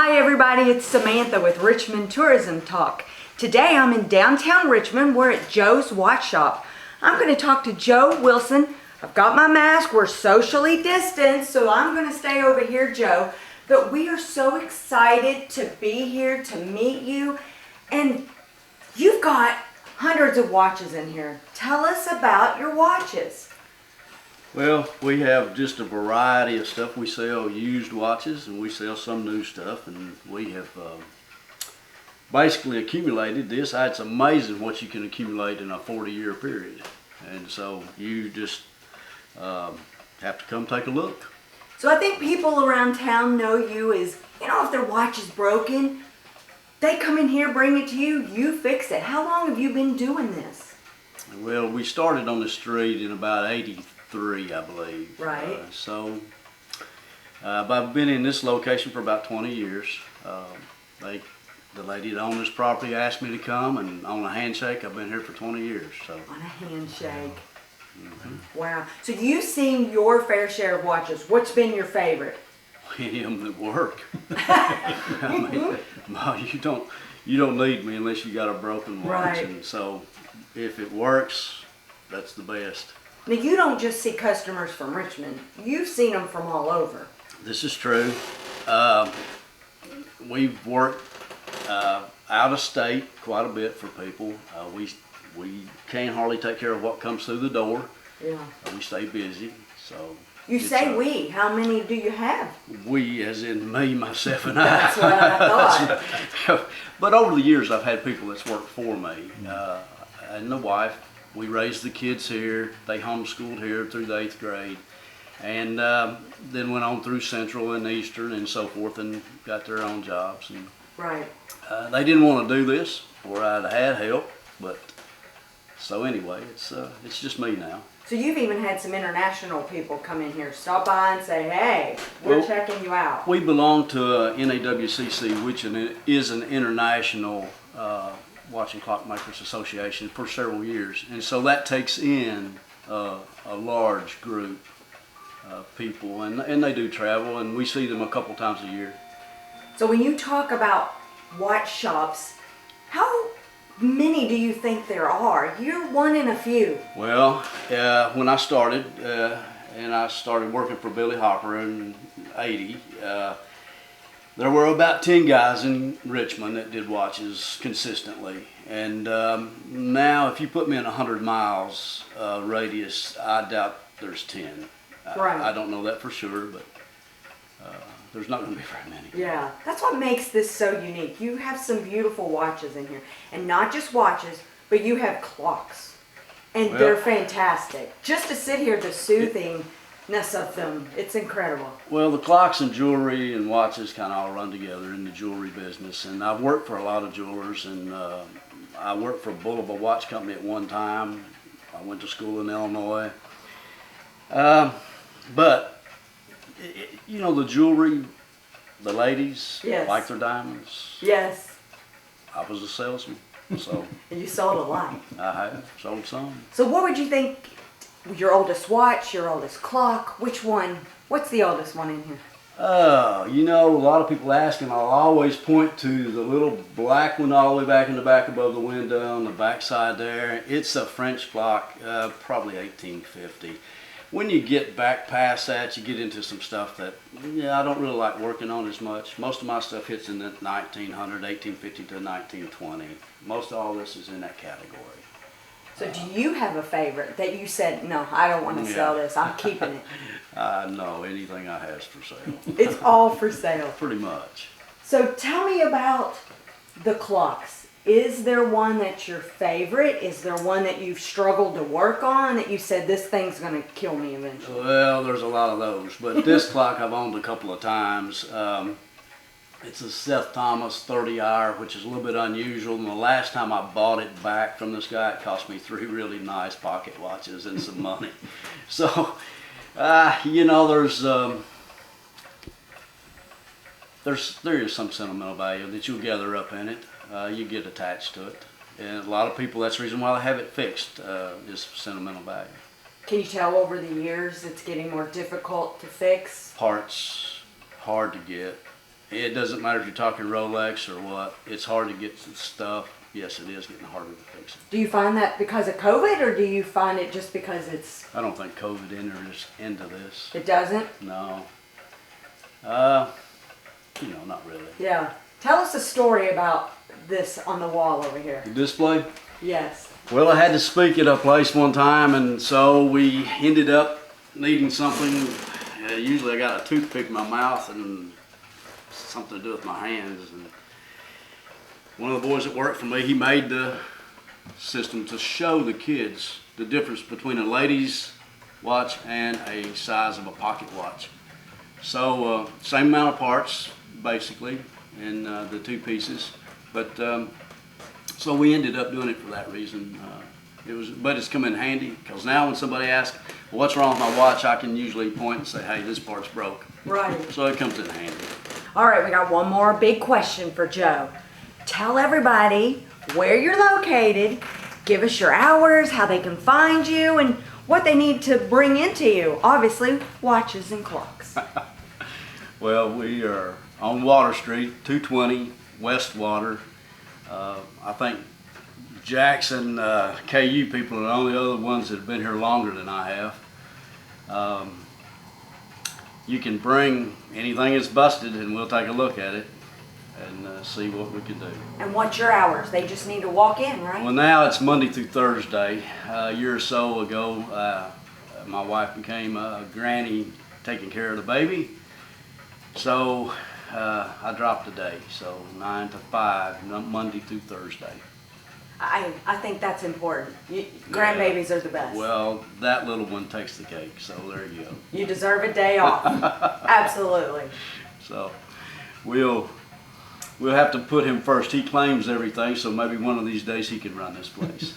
Hi everybody, it's Samantha with Richmond Tourism Talk. Today I'm in downtown Richmond. We're at Joe's Watch Shop. I'm going to talk to Joe Wilson. I've got my mask. We're socially distanced, so I'm going to stay over here, Joe. But we are so excited to be here to meet you. And you've got hundreds of watches in here. Tell us about your watches. Well, we have just a variety of stuff. We sell used watches and we sell some new stuff, and we have basically accumulated this. It's amazing what you can accumulate in a 40-year period, and so you just have to come take a look. So I think people around town know you as, if their watch is broken, they come in here, bring it to you, you fix it. How long have you been doing this? Well, we started on the street in about '83, I believe. Right. But I've been in this location for about 20 years. The lady that owned this property asked me to come, and on a handshake, I've been here for 20 years. So. On a handshake. Mm-hmm. Wow. So you've seen your fair share of watches. What's been your favorite? Any of them that work. I mean, no, you don't need me unless you got a broken watch. Right. And so if it works, that's the best. Now you don't just see customers from Richmond. You've seen them from all over. This is true. We've worked out of state quite a bit for people. We can't hardly take care of what comes through the door. Yeah. We stay busy. So. You say we. How many do you have? We, as in me, myself, and I. That's what I thought. But over the years, I've had people that's worked for me, and the wife. We raised the kids here. They homeschooled here through the 8th grade, and then went on through Central and Eastern and so forth, and got their own jobs. And, right. They didn't want to do this, or I'd had help. But so anyway, it's just me now. So you've even had some international people come in here, stop by and say, hey, we're checking you out. We belong to NAWCC, which is an international Watch and Clock Makers Association for several years. And so that takes in a large group of people, and they do travel, and we see them a couple times a year. So when you talk about watch shops, how many do you think there are? You're one in a few. Well, when I started, and I started working for Billy Hopper in '80, there were about 10 guys in Richmond that did watches consistently. And now if you put me in 100 miles radius, I doubt there's 10. Right. I don't know that for sure, but there's not going to be very many. Yeah, that's what makes this so unique. You have some beautiful watches in here. And not just watches, but you have clocks. And they're fantastic. Just to sit here, the soothingness of them, it's incredible. Well, the clocks and jewelry and watches kind of all run together in the jewelry business. And I've worked for a lot of jewelers, and I worked for Boulevard Watch Company at one time. I went to school in Illinois. But the jewelry, the ladies like their diamonds. Yes. I was a salesman, so. And you sold a lot. I have sold some. So what would you think, your oldest watch, your oldest clock, which one, what's the oldest one in here? A lot of people ask, and I'll always point to the little black one all the way back in the back above the window on the back side there. It's a French clock, probably 1850. When you get back past that, you get into some stuff that, I don't really like working on as much. Most of my stuff hits in the 1900, 1850 to 1920. Most all this is in that category. So do you have a favorite that you said, no, I don't want to sell this, I'm keeping it? No, anything I have is for sale. It's all for sale. Pretty much. So tell me about the clocks. Is there one that's your favorite? Is there one that you've struggled to work on that you said, this thing's going to kill me eventually? Well, there's a lot of those. But this clock I've owned a couple of times. It's a Seth Thomas 30-hour, which is a little bit unusual. And the last time I bought it back from this guy, it cost me 3 really nice pocket watches and some money. So, there is some sentimental value that you'll gather up in it. You get attached to it. And a lot of people, that's the reason why they have it fixed, is sentimental value. Can you tell over the years it's getting more difficult to fix? Parts, hard to get. It doesn't matter if you're talking Rolex or what. It's hard to get stuff. Yes, it is getting harder to fix it. Do you find that because of COVID, or do you find it just because I don't think COVID enters into this. it doesn't? No. Not really. Yeah. Tell us a story about this on the wall over here. The display? Yes. Well, I had to speak at a place one time, and so we ended up needing something. Usually I got a toothpick in my mouth and something to do with my hands. And one of the boys that worked for me, he made the system to show the kids the difference between a lady's watch and a size of a pocket watch. So same amount of parts, basically, in the two pieces. But so we ended up doing it for that reason. But it's come in handy, because now when somebody asks, well, what's wrong with my watch, I can usually point and say, hey, this part's broke. Right. So it comes in handy. All right, we got one more big question for Joe. Tell everybody where you're located, give us your hours, how they can find you, and what they need to bring into you. Obviously, watches and clocks. Well, we are on Water Street, 220 West Water. I think Jackson, KU people are the only other ones that have been here longer than I have. You can bring anything that's busted and we'll take a look at it and see what we can do. And what's your hours? They just need to walk in, right? Well, now it's Monday through Thursday. A year or so ago, my wife became a granny taking care of the baby. So I dropped a day, so 9 to 5, Monday through Thursday. I think that's important. Grandbabies are the best. Well, that little one takes the cake, so there you go. You deserve a day off. Absolutely. So we'll have to put him first. He claims everything, so maybe one of these days he can run this place.